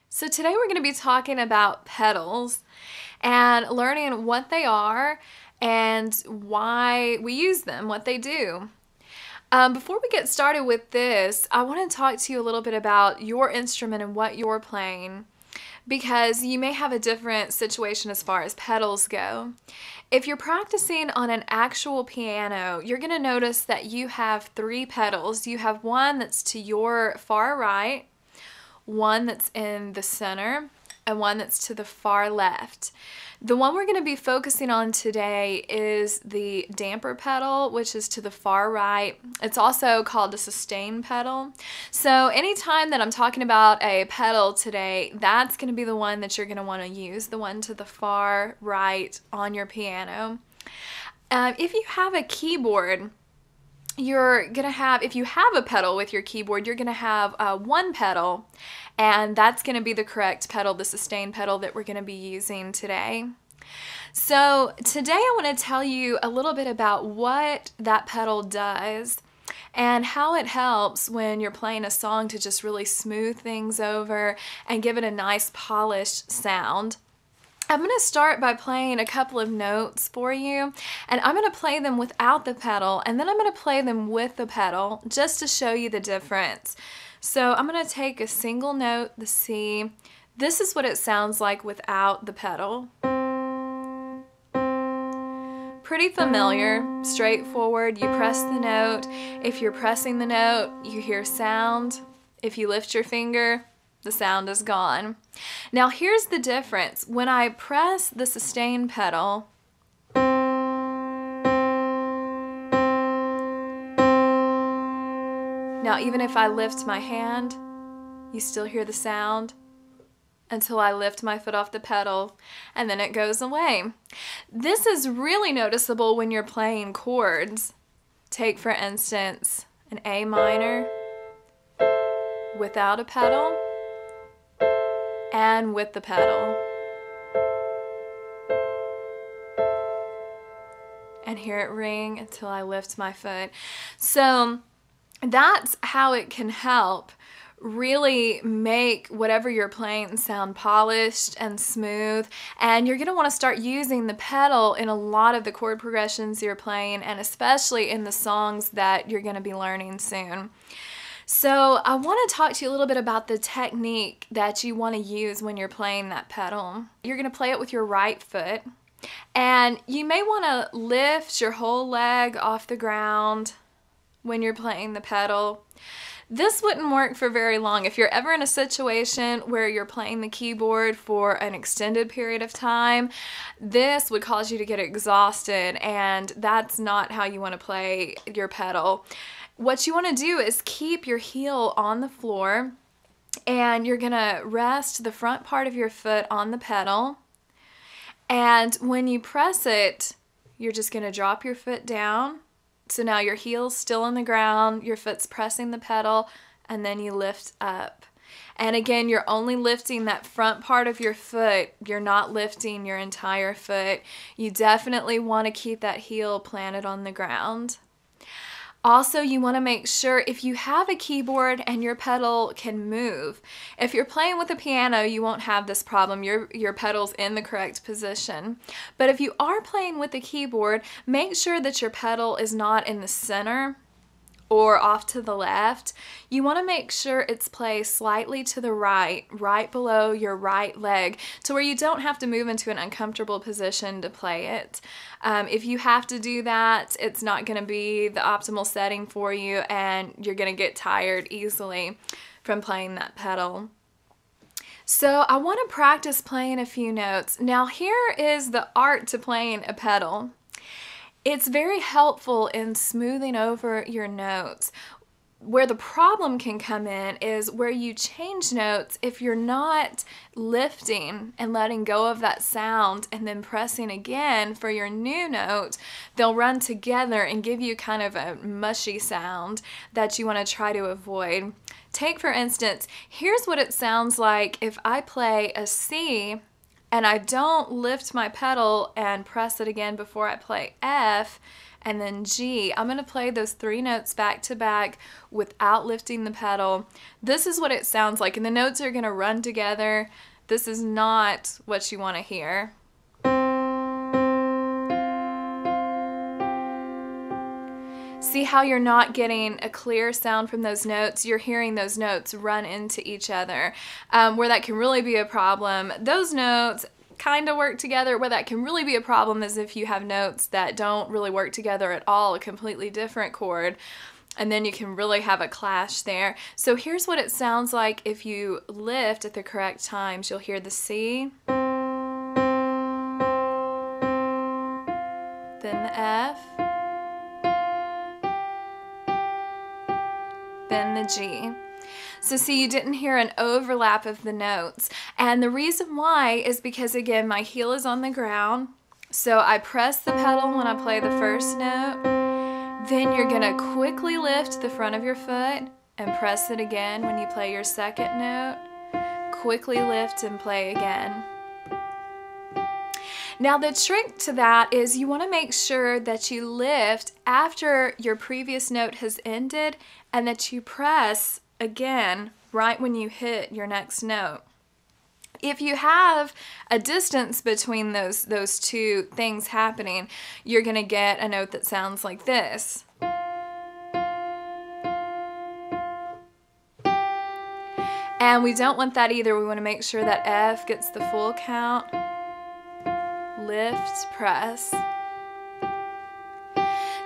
So today we're going to be talking about pedals and learning what they are and why we use them, what they do. Before we get started with this, I want to talk to you a little bit about your instrument and what you're playing, because you may have a different situation as far as pedals go. If you're practicing on an actual piano, you're going to notice that you have three pedals. You have one that's to your far right, one that's in the center, and one that's to the far left. The one we're going to be focusing on today is the damper pedal, which is to the far right. It's also called the sustain pedal. So anytime that I'm talking about a pedal today, that's going to be the one that you're going to want to use, the one to the far right on your piano. If you have a keyboard, if you have a pedal with your keyboard, you're gonna have one pedal, and that's gonna be the correct pedal, the sustain pedal that we're gonna be using today. So today I want to tell you a little bit about what that pedal does and how it helps when you're playing a song to just really smooth things over and give it a nice polished sound. I'm going to start by playing a couple of notes for you, and I'm going to play them without the pedal, and then I'm going to play them with the pedal just to show you the difference. So I'm going to take a single note, the C. This is what it sounds like without the pedal. Pretty familiar, straightforward. You press the note. If you're pressing the note, you hear sound. If you lift your finger, the sound is gone. Now here's the difference. When I press the sustain pedal, now even if I lift my hand, you still hear the sound until I lift my foot off the pedal, and then it goes away. This is really noticeable when you're playing chords. Take, for instance, an A minor without a pedal and with the pedal. And hear it ring until I lift my foot. So that's how it can help really make whatever you're playing sound polished and smooth. And you're going to want to start using the pedal in a lot of the chord progressions you're playing, and especially in the songs that you're going to be learning soon. So I want to talk to you a little bit about the technique that you want to use when you're playing that pedal. You're going to play it with your right foot, and you may want to lift your whole leg off the ground when you're playing the pedal. This wouldn't work for very long. If you're ever in a situation where you're playing the keyboard for an extended period of time, this would cause you to get exhausted, and that's not how you want to play your pedal. What you want to do is keep your heel on the floor, and you're going to rest the front part of your foot on the pedal. And when you press it, you're just going to drop your foot down. So now your heel's still on the ground, your foot's pressing the pedal, and then you lift up. And again, you're only lifting that front part of your foot. You're not lifting your entire foot. You definitely want to keep that heel planted on the ground. Also, you want to make sure if you have a keyboard and your pedal can move. If you're playing with a piano, you won't have this problem. Your pedal's in the correct position. But if you are playing with a keyboard, make sure that your pedal is not in the center or off to the left. You want to make sure it's placed slightly to the right, right below your right leg, to where you don't have to move into an uncomfortable position to play it. If you have to do that, it's not going to be the optimal setting for you, and you're going to get tired easily from playing that pedal. So I want to practice playing a few notes. Now here is the art to playing a pedal. It's very helpful in smoothing over your notes. Where the problem can come in is where you change notes if you're not lifting and letting go of that sound and then pressing again for your new note. They'll run together and give you kind of a mushy sound that you want to try to avoid. Take, for instance, here's what it sounds like if I play a C and I don't lift my pedal and press it again before I play F and then G. I'm going to play those 3 notes back to back without lifting the pedal. This is what it sounds like, and the notes are going to run together. This is not what you want to hear. See how you're not getting a clear sound from those notes? You're hearing those notes run into each other, where that can really be a problem. Those notes kind of work together. Where that can really be a problem is if you have notes that don't really work together at all, a completely different chord, and then you can really have a clash there. So here's what it sounds like if you lift at the correct times. You'll hear the C, then the F, then the G. So see, you didn't hear an overlap of the notes. And the reason why is because, again, my heel is on the ground. So I press the pedal when I play the first note. Then you're gonna quickly lift the front of your foot and press it again when you play your second note. Quickly lift and play again. Now the trick to that is you want to make sure that you lift after your previous note has ended and that you press again right when you hit your next note. If you have a distance between those two things happening, you're going to get a note that sounds like this. And we don't want that either. We want to make sure that F gets the full count. Lift, press.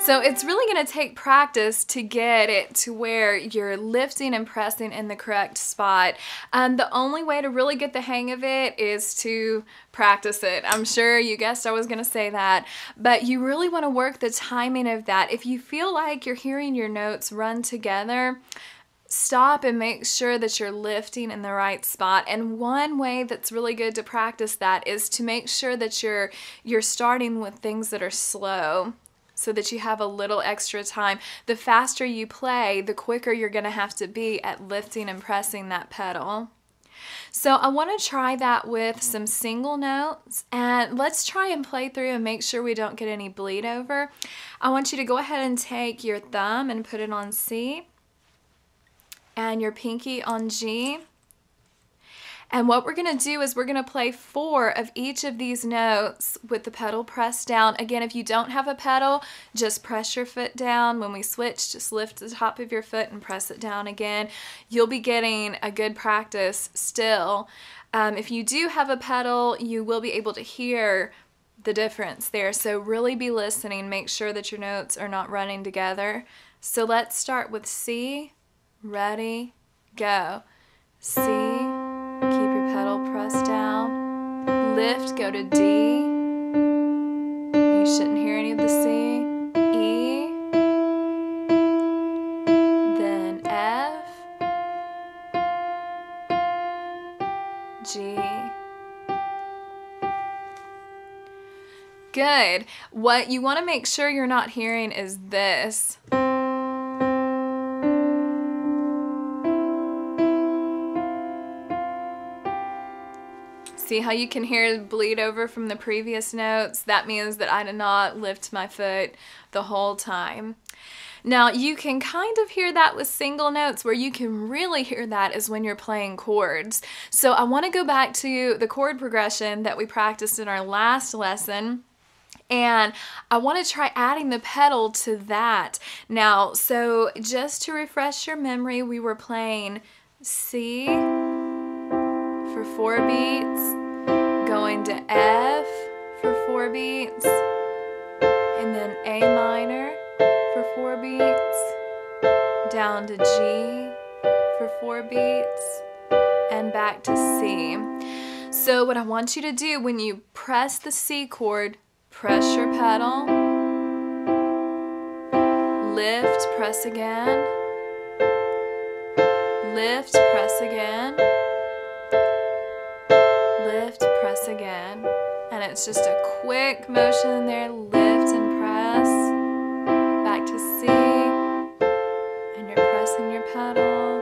So it's really going to take practice to get it to where you're lifting and pressing in the correct spot. The only way to really get the hang of it is to practice it. I'm sure you guessed I was going to say that, but you really want to work the timing of that. If you feel like you're hearing your notes run together, stop and make sure that you're lifting in the right spot. And one way that's really good to practice that is to make sure that you're starting with things that are slow so that you have a little extra time. The faster you play, the quicker you're going to have to be at lifting and pressing that pedal. So I want to try that with some single notes, and let's try and play through and make sure we don't get any bleed over. I want you to go ahead and take your thumb and put it on C, and your pinky on G. And what we're going to do is we're going to play 4 of each of these notes with the pedal pressed down. Again, if you don't have a pedal, just press your foot down. When we switch, just lift the top of your foot and press it down again. You'll be getting a good practice still. If you do have a pedal, you will be able to hear the difference there. So really be listening. Make sure that your notes are not running together. So let's start with C. Ready, go. C, keep your pedal pressed down. Lift, go to D. You shouldn't hear any of the C. E, then F, G. Good. What you want to make sure you're not hearing is this. See how you can hear the bleed over from the previous notes? That means that I did not lift my foot the whole time. Now you can kind of hear that with single notes. Where you can really hear that is when you're playing chords. So I want to go back to the chord progression that we practiced in our last lesson. And I want to try adding the pedal to that. Now, so just to refresh your memory, we were playing C for 4 beats, going to F for 4 beats, and then A minor for 4 beats, down to G for 4 beats, and back to C. So what I want you to do when you press the C chord, press your pedal, lift, press again, lift, press again, lift, press again. And it's just a quick motion in there, lift and press, back to C, and you're pressing your pedal,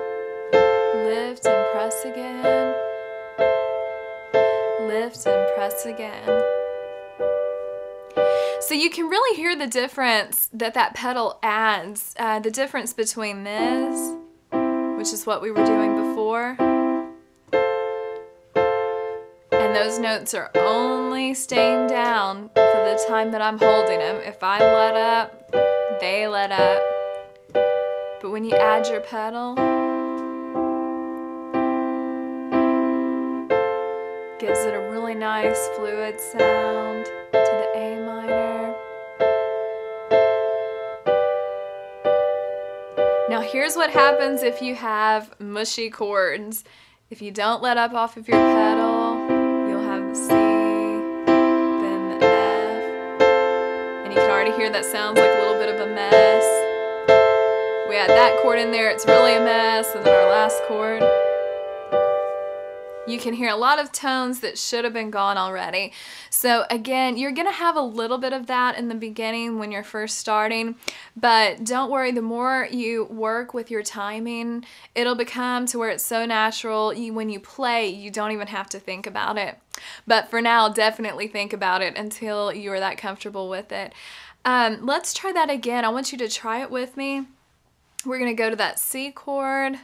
lift and press again, lift and press again. So you can really hear the difference that that pedal adds, the difference between this, which is what we were doing before, and those notes are only staying down for the time that I'm holding them. If I let up, they let up. But when you add your pedal, gives it a really nice fluid sound to the A minor. Now here's what happens if you have mushy chords. If you don't let up off of your pedal, you'll have the C, then the F, and you can already hear that sounds like a little bit of a mess. We add that chord in there, it's really a mess, and then our last chord. You can hear a lot of tones that should have been gone already. So again, you're gonna have a little bit of that in the beginning when you're first starting, but don't worry, the more you work with your timing, it'll become to where it's so natural, when you play, you don't even have to think about it. But for now, definitely think about it until you are that comfortable with it. Let's try that again. I want you to try it with me. We're gonna go to that C chord,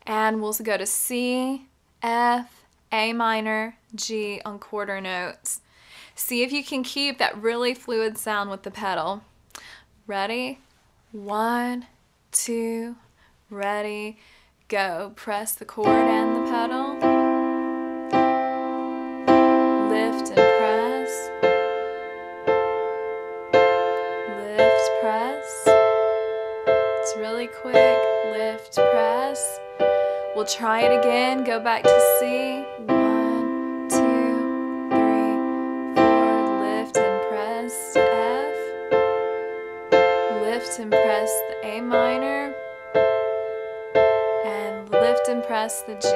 and we'll go to C, F, A minor, G on quarter notes. See if you can keep that really fluid sound with the pedal. Ready? 1, 2, ready, go. Press the chord and the pedal. Lift and press. Lift, press. It's really quick. Lift, press. We'll try it again. Go back to C. 1, 2, 3, 4. Lift and press to F. Lift and press the A minor. And lift and press the G.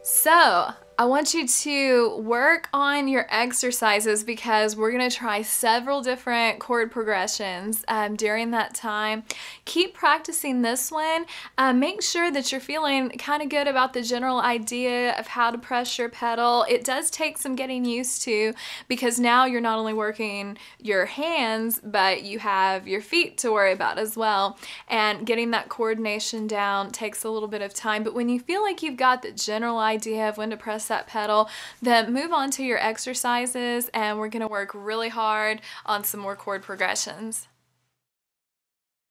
So, I want you to work on your exercises because we're going to try several different chord progressions during that time. Keep practicing this one. Make sure that you're feeling kind of good about the general idea of how to press your pedal. It does take some getting used to because now you're not only working your hands, but you have your feet to worry about as well. And getting that coordination down takes a little bit of time. But when you feel like you've got the general idea of when to press that pedal, then move on to your exercises, and we're going to work really hard on some more chord progressions.